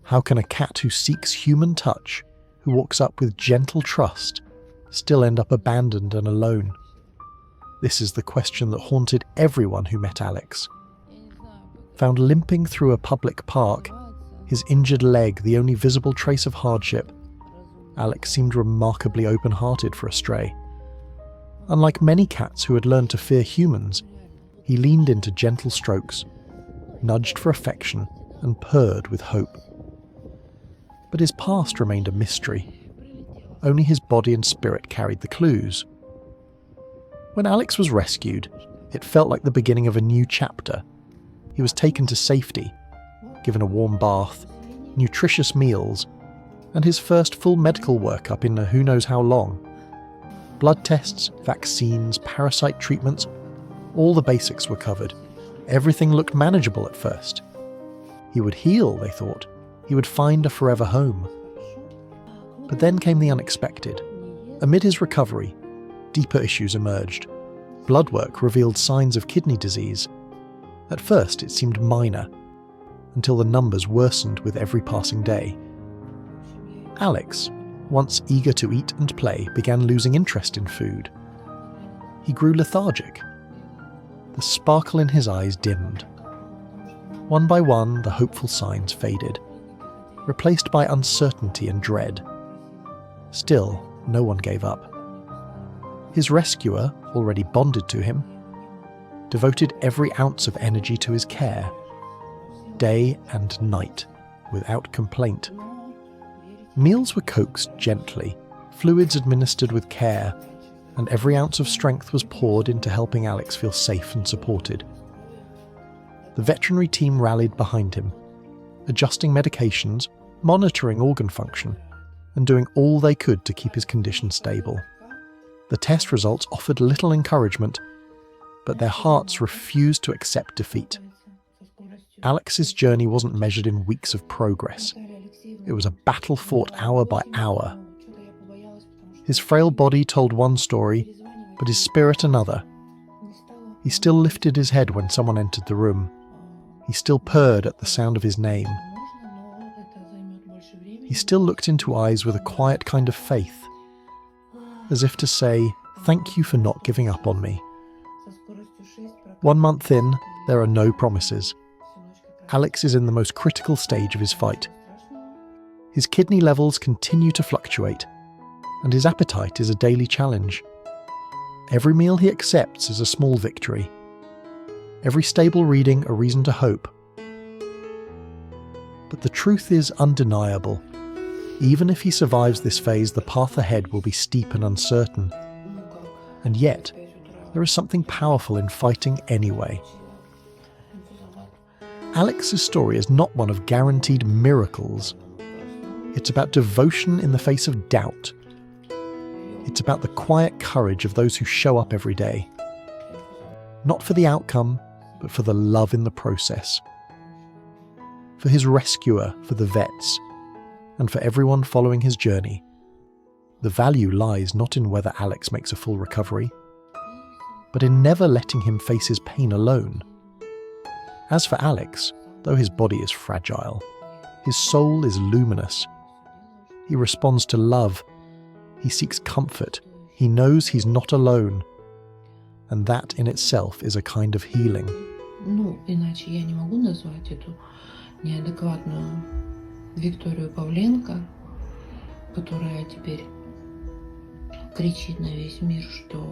How can a cat who seeks human touch, who walks up with gentle trust, still end up abandoned and alone? This is the question that haunted everyone who met Alex. Found limping through a public park, his injured leg the only visible trace of hardship, Alex seemed remarkably open-hearted for a stray. Unlike many cats who had learned to fear humans, he leaned into gentle strokes, nudged for affection, and purred with hope. But his past remained a mystery. Only his body and spirit carried the clues. When Alex was rescued, it felt like the beginning of a new chapter. He was taken to safety, given a warm bath, nutritious meals, and his first full medical workup in who knows how long. Blood tests, vaccines, parasite treatments, all the basics were covered. Everything looked manageable at first. He would heal, they thought. He would find a forever home. But then came the unexpected. Amid his recovery, deeper issues emerged. Blood work revealed signs of kidney disease. At first it seemed minor, until the numbers worsened with every passing day. Alex, once eager to eat and play, began losing interest in food. He grew lethargic. The sparkle in his eyes dimmed. One by one, the hopeful signs faded, replaced by uncertainty and dread. Still, no one gave up. His rescuer, already bonded to him, devoted every ounce of energy to his care, day and night, without complaint. Meals were coaxed gently, fluids administered with care, and every ounce of strength was poured into helping Alex feel safe and supported. The veterinary team rallied behind him, adjusting medications, monitoring organ function, and doing all they could to keep his condition stable. The test results offered little encouragement, but their hearts refused to accept defeat. Alex's journey wasn't measured in weeks of progress. It was a battle fought hour by hour. His frail body told one story, but his spirit another. He still lifted his head when someone entered the room. He still purred at the sound of his name. He still looked into eyes with a quiet kind of faith, as if to say, "Thank you for not giving up on me." 1 month in, there are no promises. Alex is in the most critical stage of his fight. His kidney levels continue to fluctuate, and his appetite is a daily challenge. Every meal he accepts is a small victory. Every stable reading a reason to hope. But the truth is undeniable. Even if he survives this phase, the path ahead will be steep and uncertain. And yet, there is something powerful in fighting anyway. Alex's story is not one of guaranteed miracles. It's about devotion in the face of doubt. It's about the quiet courage of those who show up every day. Not for the outcome, but for the love in the process. For his rescuer, for the vets, and for everyone following his journey. The value lies not in whether Alex makes a full recovery, but in never letting him face his pain alone. As for Alex, though his body is fragile, his soul is luminous. He responds to love. He seeks comfort. He knows he's not alone. And that in itself is a kind of healing. Иначе я не могу назвать эту неадекватную Викторию Павленко, которая теперь кричит на весь мир, что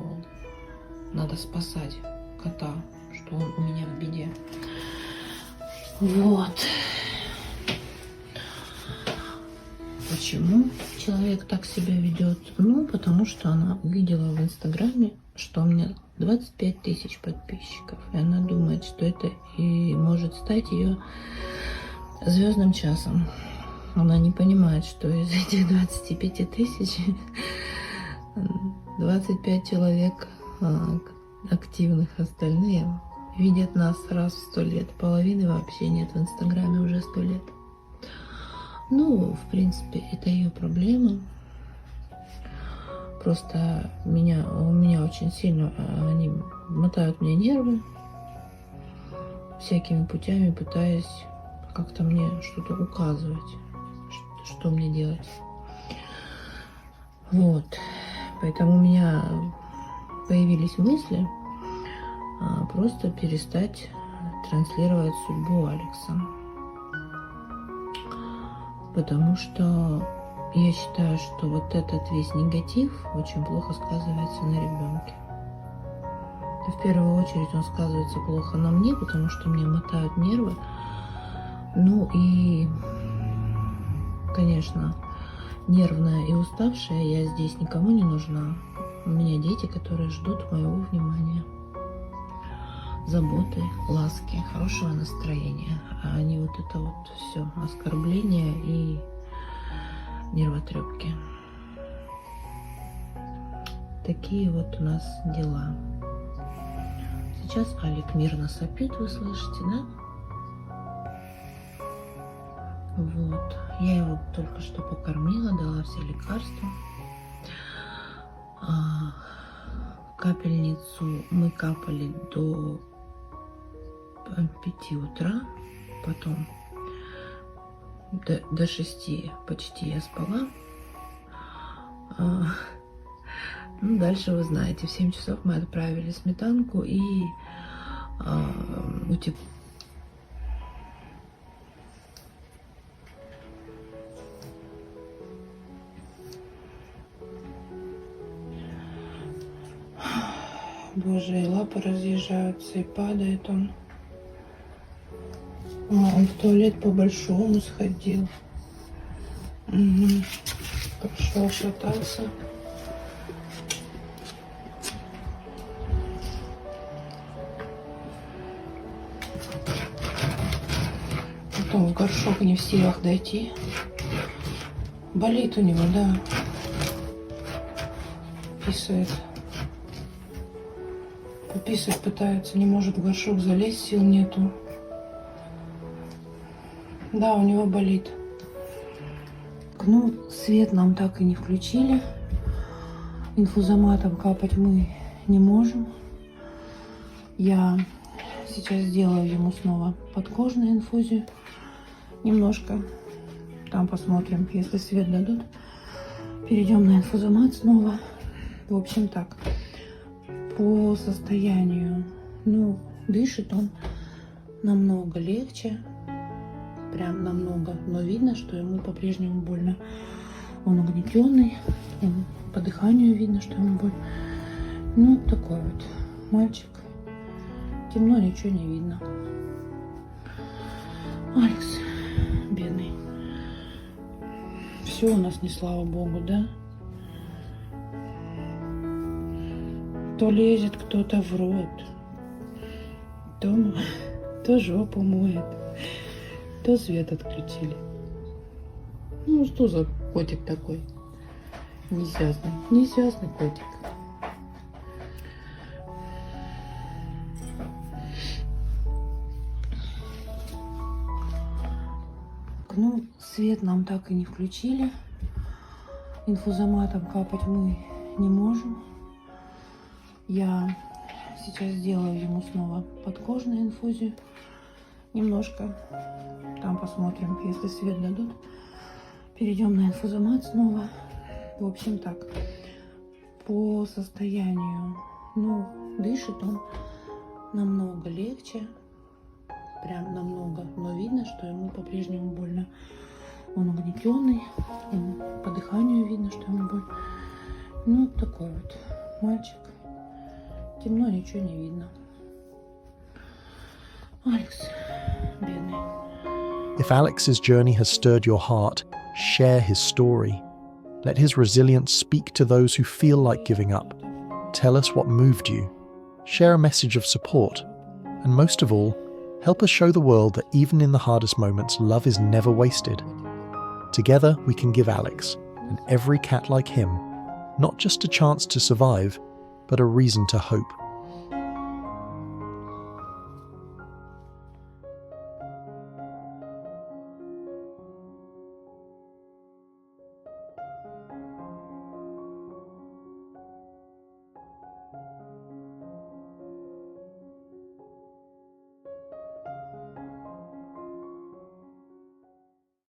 надо спасать кота, что он у меня в беде. Вот. Почему человек так себя ведет? Потому что она увидела в Инстаграме, что у меня 25 тысяч подписчиков. И она думает, что это и может стать ее звездным часом. Она не понимает, что из этих 25 тысяч 25 человек активных, остальные видят нас раз в 100 лет. Половины вообще нет в Инстаграме уже 100 лет. В принципе, это ее проблема. Просто у меня очень сильно они мотают мне нервы. всякими путями пытаясь как-то мне что-то указывать, что мне делать. Вот. Поэтому у меня появились мысли просто перестать транслировать судьбу Алекса. Потому что я считаю, что вот этот весь негатив очень плохо сказывается на ребенке. И в первую очередь он сказывается плохо на мне, потому что мне мотают нервы. Ну и, конечно, нервная и уставшая я здесь никому не нужна. У меня дети, которые ждут моего внимания, заботы, ласки, хорошего настроения. А не вот это вот все оскорбления и нервотрепки. Такие вот у нас дела. Сейчас Алик мирно сопит, вы слышите, да? Вот. Я его только что покормила, дала все лекарства. Капельницу мы капали до 5 утра, потом до 6 почти я спала. Ну, дальше вы знаете, в 7 часов мы отправили сметанку и утепление. Боже, и лапы разъезжаются, и падает он. Он в туалет по-большому сходил. Угу. Пошел шататься. Потом в горшок не в силах дойти. Болит у него, да. Писает. Пописать пытается, не может в горшок залезть, сил нету. Да, у него болит. Ну, свет нам так и не включили. Инфузоматом капать мы не можем. Я сейчас сделаю ему снова подкожную инфузию. Немножко. Там посмотрим, если свет дадут. Перейдем на инфузомат снова. В общем, так. По состоянию, ну, дышит он намного легче. Прям намного. Но видно, что ему по-прежнему больно. Он угнетенный. По дыханию видно, что ему больно. Ну, такой вот мальчик. Темно, ничего не видно. Алекс, бедный. Все у нас не слава богу, да? То лезет кто-то в рот, то жопу моет, то свет отключили. Ну, что за котик такой? Несчастный котик. Ну, свет нам так и не включили. Инфузоматом капать мы не можем. Я сейчас сделаю ему снова подкожную инфузию. Немножко. Там посмотрим, если свет дадут. Перейдем на инфузомат снова. В общем, так. По состоянию, ну, дышит он намного легче. Прям намного. Но видно, что ему по-прежнему больно. Он угнетенный. По дыханию видно, что ему больно. Ну, такой вот мальчик. Темно, ничего не видно. Алекс, бедный. If Alex's journey has stirred your heart, share his story. Let his resilience speak to those who feel like giving up. Tell us what moved you. Share a message of support. And most of all, help us show the world that even in the hardest moments, love is never wasted. Together, we can give Alex, and every cat like him, not just a chance to survive, but a reason to hope.